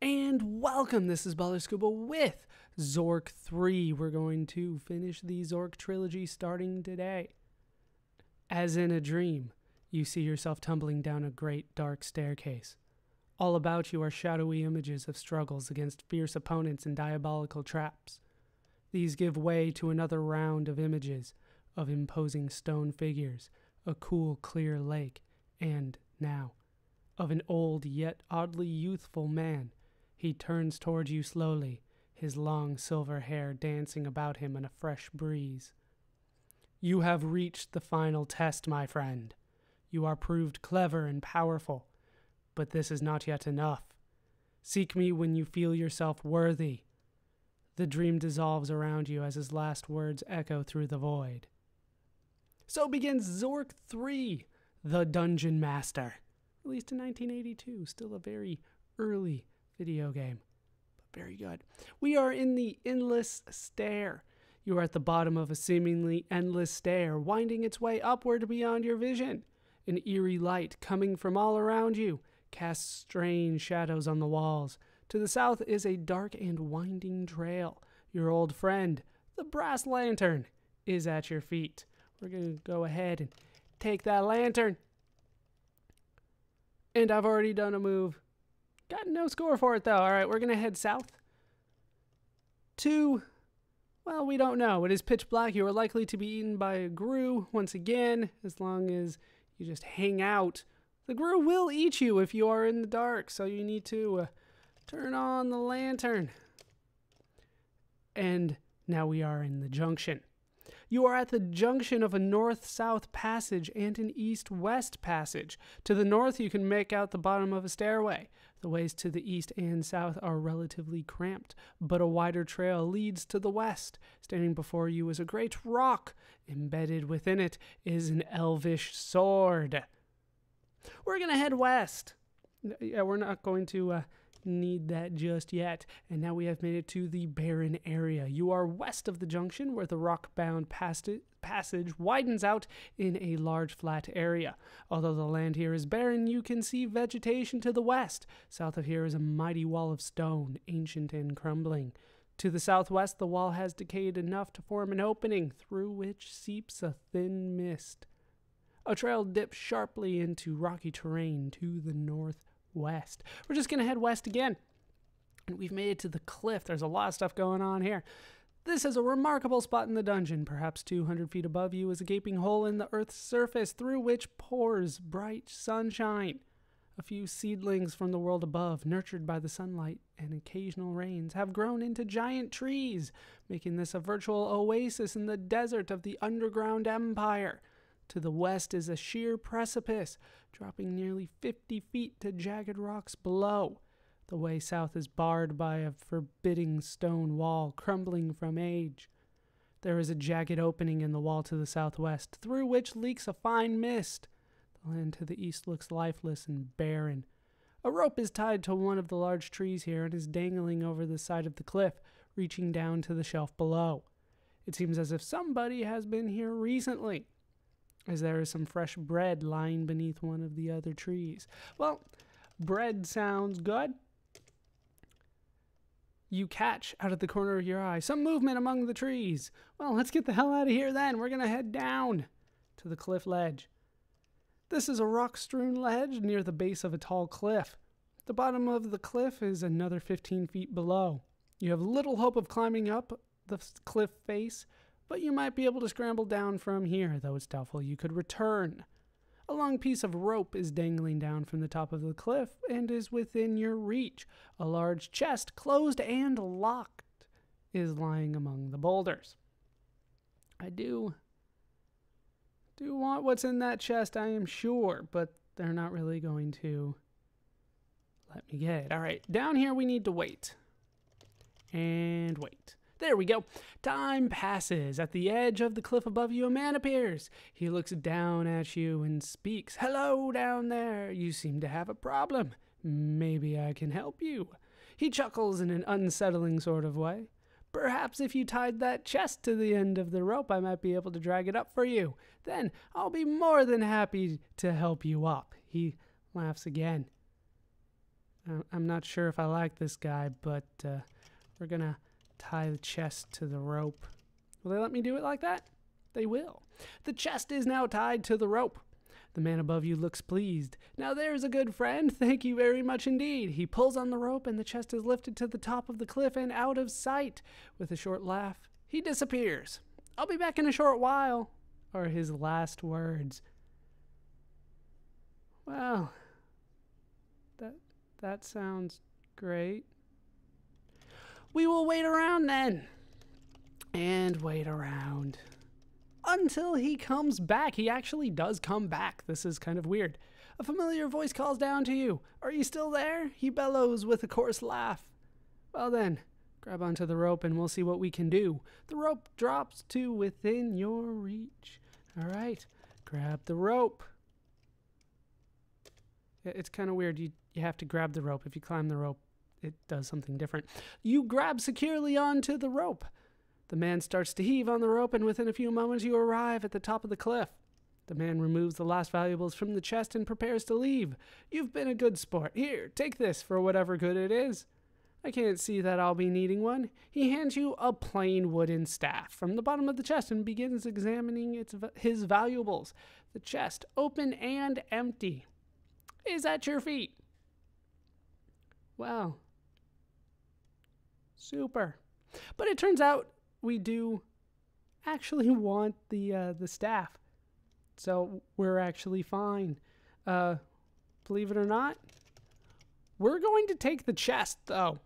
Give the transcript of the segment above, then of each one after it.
And welcome, this is Baller Scuba with Zork 3. We're going to finish the Zork trilogy starting today. As in a dream, you see yourself tumbling down a great dark staircase. All about you are shadowy images of struggles against fierce opponents and diabolical traps. These give way to another round of images of imposing stone figures, a cool, clear lake, and, now, of an old yet oddly youthful man. He turns toward you slowly, his long silver hair dancing about him in a fresh breeze. You have reached the final test, my friend. You are proved clever and powerful, but this is not yet enough. Seek me when you feel yourself worthy. The dream dissolves around you as his last words echo through the void. So begins Zork 3, The Dungeon Master. Released in 1982, still a very early video game, but very good. We are in the endless stair. You are at the bottom of a seemingly endless stair, winding its way upward beyond your vision. An eerie light coming from all around you casts strange shadows on the walls. To the south is a dark and winding trail. Your old friend, the brass lantern, is at your feet. We're going to go ahead and take that lantern. And I've already done a move. Got no score for it, though. All right, we're going to head south to, well, we don't know. It is pitch black. You are likely to be eaten by a grue once again, as long as you just hang out. The grue will eat you if you are in the dark, so you need to turn on the lantern. And now we are in the junction. You are at the junction of a north-south passage and an east-west passage. To the north, you can make out the bottom of a stairway. The ways to the east and south are relatively cramped, but a wider trail leads to the west. Standing before you is a great rock. Embedded within it is an elvish sword. We're going to head west. Yeah, we're not going to need that just yet. And now we have made it to the barren area. You are west of the junction, where the rock-bound passage widens out in a large flat area. Although the land here is barren, you can see vegetation to the west. South of here is a mighty wall of stone, ancient and crumbling. To the southwest, the wall has decayed enough to form an opening, through which seeps a thin mist. A trail dips sharply into rocky terrain to the northwest. We're just going to head west again. And we've made it to the cliff. There's a lot of stuff going on here. This is a remarkable spot in the dungeon. Perhaps 200 feet above you is a gaping hole in the earth's surface through which pours bright sunshine. A few seedlings from the world above, nurtured by the sunlight and occasional rains, have grown into giant trees, making this a virtual oasis in the desert of the underground empire. To the west is a sheer precipice, dropping nearly 50 feet to jagged rocks below. The way south is barred by a forbidding stone wall crumbling from age. There is a jagged opening in the wall to the southwest, through which leaks a fine mist. The land to the east looks lifeless and barren. A rope is tied to one of the large trees here and is dangling over the side of the cliff, reaching down to the shelf below. It seems as if somebody has been here recently, as there is some fresh bread lying beneath one of the other trees. Well, bread sounds good. You catch, out of the corner of your eye, some movement among the trees. Well, let's get the hell out of here then. We're going to head down to the cliff ledge. This is a rock-strewn ledge near the base of a tall cliff. The bottom of the cliff is another 15 feet below. You have little hope of climbing up the cliff face, but you might be able to scramble down from here, though it's doubtful you could return. A long piece of rope is dangling down from the top of the cliff and is within your reach. A large chest, closed and locked, is lying among the boulders. I do want what's in that chest, I am sure, but they're not really going to let me get it. All right, down here we need to wait. And wait. There we go. Time passes. At the edge of the cliff above you, a man appears. He looks down at you and speaks. "Hello down there. You seem to have a problem. Maybe I can help you." He chuckles in an unsettling sort of way. "Perhaps if you tied that chest to the end of the rope, I might be able to drag it up for you. Then I'll be more than happy to help you up." He laughs again. I'm not sure if I like this guy, but we're gonna tie the chest to the rope. Will they let me do it like that? They will. The chest is now tied to the rope. The man above you looks pleased. Now there's a good friend. Thank you very much indeed. He pulls on the rope and the chest is lifted to the top of the cliff and out of sight. With a short laugh, he disappears. I'll be back in a short while, are his last words. Well, that sounds great. We will wait around then. And wait around. Until he comes back. He actually does come back. This is kind of weird. A familiar voice calls down to you. Are you still there? He bellows with a coarse laugh. Well then, grab onto the rope and we'll see what we can do. The rope drops to within your reach. All right, grab the rope. It's kind of weird. You have to grab the rope. If you climb the rope, it does something different. You grab securely onto the rope. The man starts to heave on the rope, and within a few moments you arrive at the top of the cliff. The man removes the last valuables from the chest and prepares to leave. You've been a good sport. Here, take this for whatever good it is. I can't see that I'll be needing one. He hands you a plain wooden staff from the bottom of the chest and begins examining his valuables. The chest, open and empty, is at your feet. Well, super. But it turns out we do actually want the staff. So we're actually fine. Believe it or not, we're going to take the chest, though.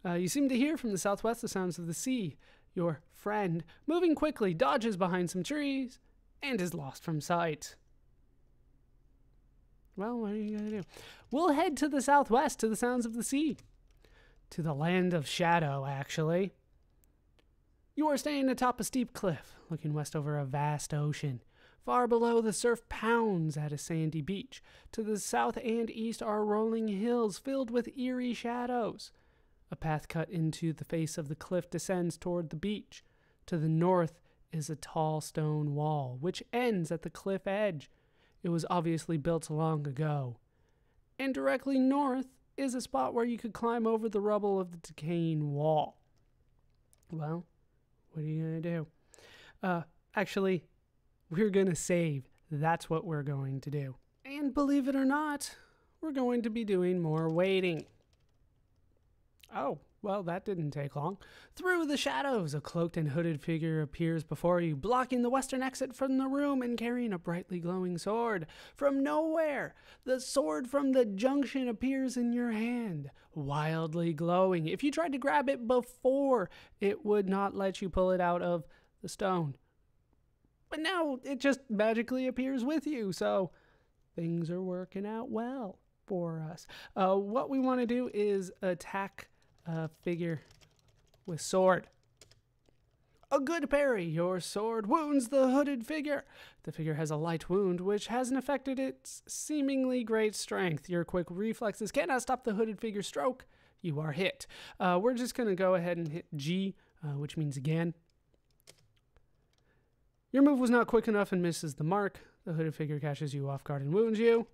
You seem to hear from the southwest the sounds of the sea. Your friend, moving quickly, dodges behind some trees and is lost from sight. Well, what are you going to do? We'll head to the southwest to the sounds of the sea. To the land of shadow, actually. You are standing atop a steep cliff, looking west over a vast ocean. Far below, the surf pounds at a sandy beach. To the south and east are rolling hills filled with eerie shadows. A path cut into the face of the cliff descends toward the beach. To the north is a tall stone wall, which ends at the cliff edge. It was obviously built long ago. And directly north is a spot where you could climb over the rubble of the decaying wall. Well, what are you going to do? Actually, we're going to save. That's what we're going to do. And believe it or not, we're going to be doing more waiting. Oh, well, that didn't take long. Through the shadows, a cloaked and hooded figure appears before you, blocking the western exit from the room and carrying a brightly glowing sword. From nowhere, the sword from the Junction appears in your hand, wildly glowing. If you tried to grab it before, it would not let you pull it out of the stone. But now it just magically appears with you, so things are working out well for us. What we want to do is attack figure with sword. A good parry. Your sword wounds the hooded figure. The figure has a light wound, which hasn't affected its seemingly great strength. Your quick reflexes cannot stop the hooded figure's stroke. You are hit. We're just going to go ahead and hit G, which means again. Your move was not quick enough and misses the mark. The hooded figure catches you off guard and wounds you.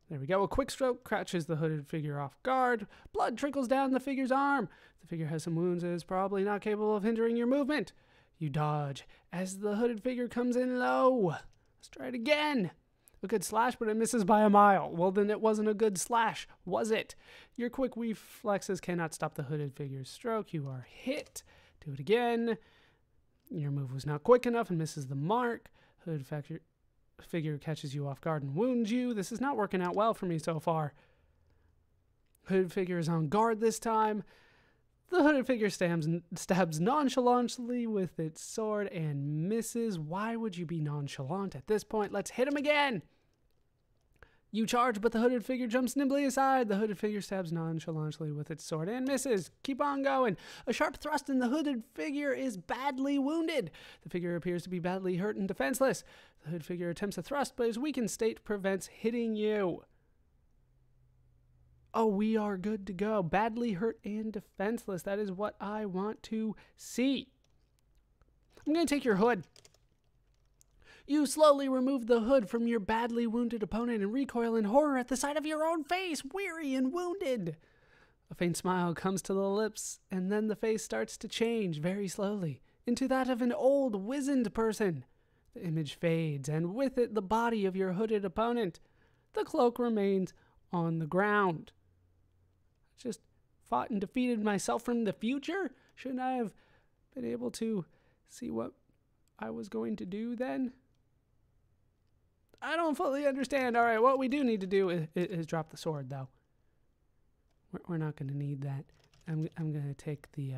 There we go. A quick stroke catches the hooded figure off guard. Blood trickles down the figure's arm. The figure has some wounds and is probably not capable of hindering your movement. You dodge as the hooded figure comes in low. Let's try it again. A good slash, but it misses by a mile. Well, then it wasn't a good slash, was it? Your quick reflexes cannot stop the hooded figure's stroke. You are hit. Do it again. Your move was not quick enough and misses the mark. Hooded figure catches you off guard and wounds you. This is not working out well for me so far. Hooded figure is on guard this time. The hooded figure stabs nonchalantly with its sword and misses. Why would you be nonchalant at this point? Let's hit him again. You charge, but the hooded figure jumps nimbly aside. The hooded figure stabs nonchalantly with its sword and misses. Keep on going. A sharp thrust and the hooded figure is badly wounded. The figure appears to be badly hurt and defenseless. The hooded figure attempts a thrust, but his weakened state prevents hitting you. Oh, we are good to go. Badly hurt and defenseless. That is what I want to see. I'm going to take your hood. You slowly remove the hood from your badly wounded opponent and recoil in horror at the sight of your own face, weary and wounded. A faint smile comes to the lips, and then the face starts to change very slowly into that of an old, wizened person. The image fades, and with it the body of your hooded opponent. The cloak remains on the ground. I just fought and defeated myself from the future? Shouldn't I have been able to see what I was going to do then? I don't fully understand. All right, what we do need to do is drop the sword, though. We're not going to need that. I'm going to take the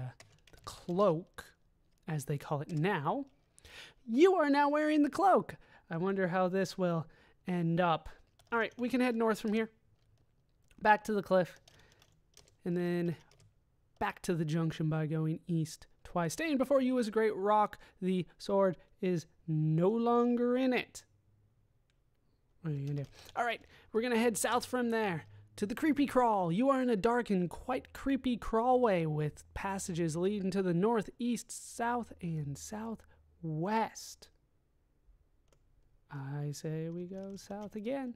cloak, as they call it now. You are now wearing the cloak. I wonder how this will end up. All right, we can head north from here. Back to the cliff. And then back to the junction by going east twice. Staying before you is a great rock. The sword is no longer in it. What are you going to do? All right, we're going to head south from there to the creepy crawl. You are in a dark and quite creepy crawlway with passages leading to the north, east, south, and southwest. I say we go south again.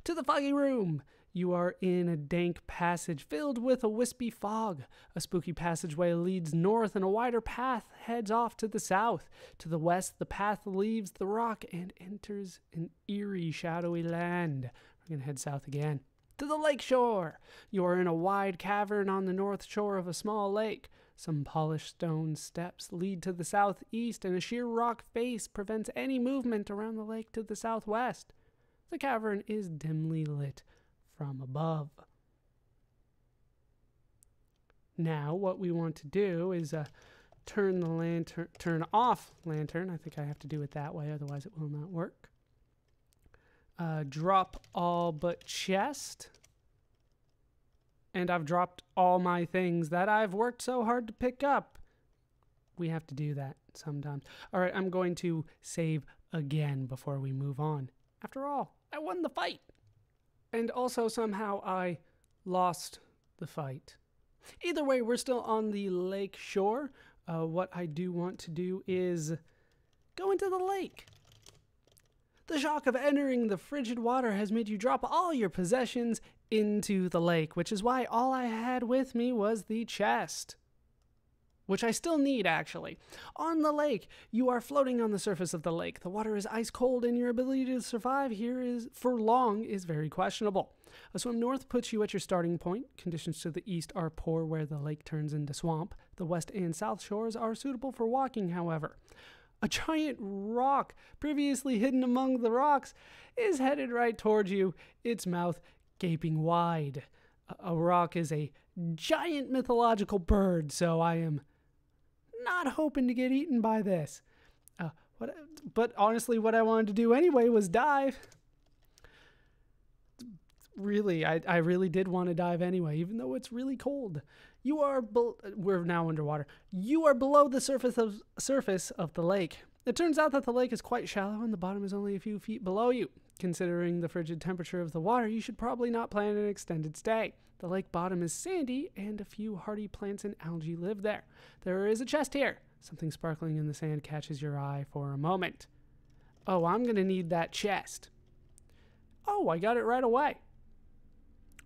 To the foggy room. You are in a dank passage filled with a wispy fog. A spooky passageway leads north and a wider path heads off to the south. To the west, the path leaves the rock and enters an eerie, shadowy land. We're going to head south again. To the lake shore. You are in a wide cavern on the north shore of a small lake. Some polished stone steps lead to the southeast, and a sheer rock face prevents any movement around the lake to the southwest. The cavern is dimly lit from above. Now, what we want to do is turn off lantern. I think I have to do it that way, otherwise it will not work. Drop all but chest. And I've dropped all my things that I've worked so hard to pick up. We have to do that sometimes. All right, I'm going to save again before we move on. After all, I won the fight. And also somehow I lost the fight. Either way, we're still on the lake shore. What I do want to do is go into the lake. The shock of entering the frigid water has made you drop all your possessions into the lake, which is why all I had with me was the chest. Which I still need, actually. On the lake, you are floating on the surface of the lake. The water is ice cold, and your ability to survive here for long is very questionable. A swim north puts you at your starting point. Conditions to the east are poor where the lake turns into swamp. The west and south shores are suitable for walking, however. A giant rock, previously hidden among the rocks, is headed right towards you, its mouth gaping wide. A rock is a giant mythological bird, so I am not hoping to get eaten by this. But honestly, what I wanted to do anyway was dive. Really, I really did want to dive anyway, even though it's really cold. We're now underwater. You are below the surface of the lake. It turns out that the lake is quite shallow and the bottom is only a few feet below you. Considering the frigid temperature of the water, you should probably not plan an extended stay. The lake bottom is sandy, and a few hardy plants and algae live there. There is a chest here. Something sparkling in the sand catches your eye for a moment. Oh, I'm going to need that chest. Oh, I got it right away.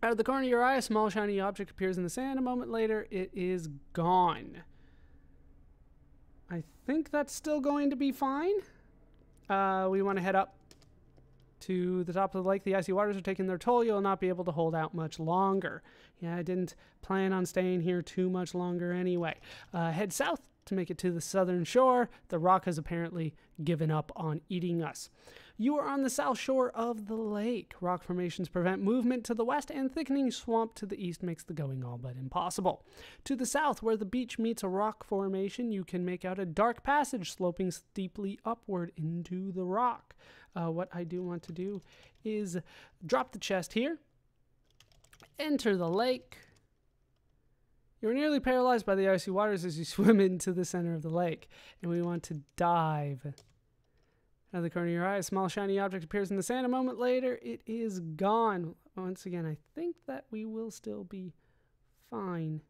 Out of the corner of your eye, a small shiny object appears in the sand. A moment later, it is gone. I think that's still going to be fine. We want to head up to the top of the lake. The icy waters are taking their toll. You'll not be able to hold out much longer. Yeah, I didn't plan on staying here too much longer anyway. Head south to make it to the southern shore. The rock has apparently given up on eating us. You are on the south shore of the lake. Rock formations prevent movement to the west, and thickening swamp to the east makes the going all but impossible. To the south, where the beach meets a rock formation, you can make out a dark passage sloping steeply upward into the rock. What I do want to do is drop the chest here, enter the lake. You're nearly paralyzed by the icy waters as you swim into the center of the lake, and we want to dive. Out of the corner of your eye, a small shiny object appears in the sand. A moment later, it is gone. Once again, I think that we will still be fine.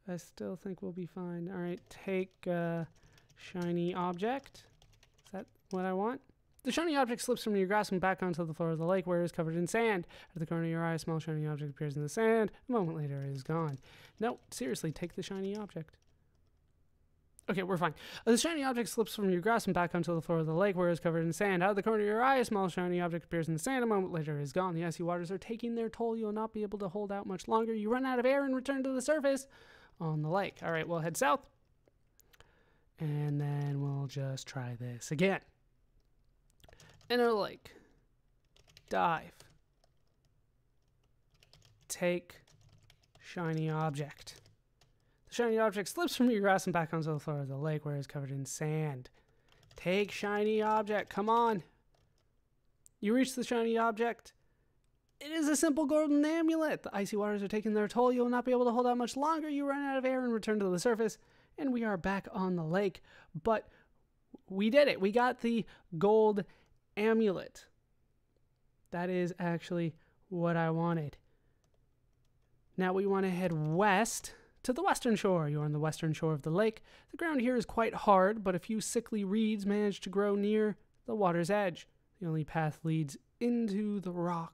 I still think we'll be fine. All right, take shiny object. Is that what I want? The shiny object slips from your grasp and back onto the floor of the lake where it is covered in sand. At the corner of your eye, a small shiny object appears in the sand. A moment later, it is gone. No, seriously, take the shiny object. Okay, we're fine. The shiny object slips from your grasp and back onto the floor of the lake where it is covered in sand. Out of the corner of your eye, a small shiny object appears in the sand. A moment later, it is gone. The icy waters are taking their toll. You will not be able to hold out much longer. You run out of air and return to the surface on the lake. All right, we'll head south. And then we'll just try this again. Enter the lake. Dive. Take shiny object. The shiny object slips from your grasp and back onto the floor of the lake where it is covered in sand. Take shiny object. Come on. You reach the shiny object. It is a simple golden amulet. The icy waters are taking their toll. You will not be able to hold out much longer. You run out of air and return to the surface. And we are back on the lake. But we did it. We got the gold amulet. That is actually what I wanted. Now we want to head west to the western shore. You're on the western shore of the lake. The ground here is quite hard, but a few sickly reeds manage to grow near the water's edge. The only path leads into the rock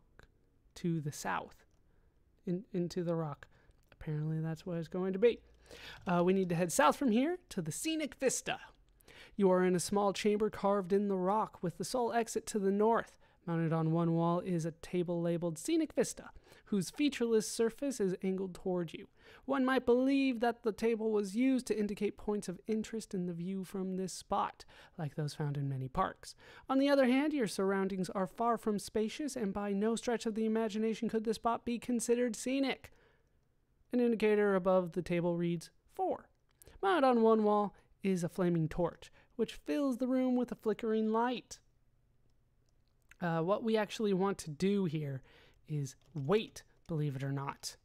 to the south. Into the rock. Apparently that's what it's going to be. We need to head south from here to the Scenic Vista. You are in a small chamber carved in the rock with the sole exit to the north. Mounted on one wall is a table labeled Scenic Vista, whose featureless surface is angled toward you. One might believe that the table was used to indicate points of interest in the view from this spot, like those found in many parks. On the other hand, your surroundings are far from spacious, and by no stretch of the imagination could this spot be considered scenic. An indicator above the table reads 4. Mounted on one wall is a flaming torch, which fills the room with a flickering light. What we actually want to do here is wait, believe it or not.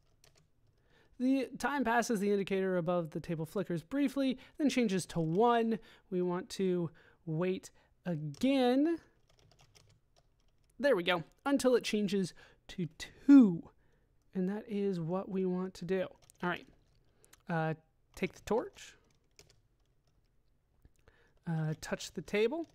The time passes, the indicator above the table flickers briefly, then changes to 1. We want to wait again. There we go, until it changes to 2. And that is what we want to do. All right, take the torch. Touch the table.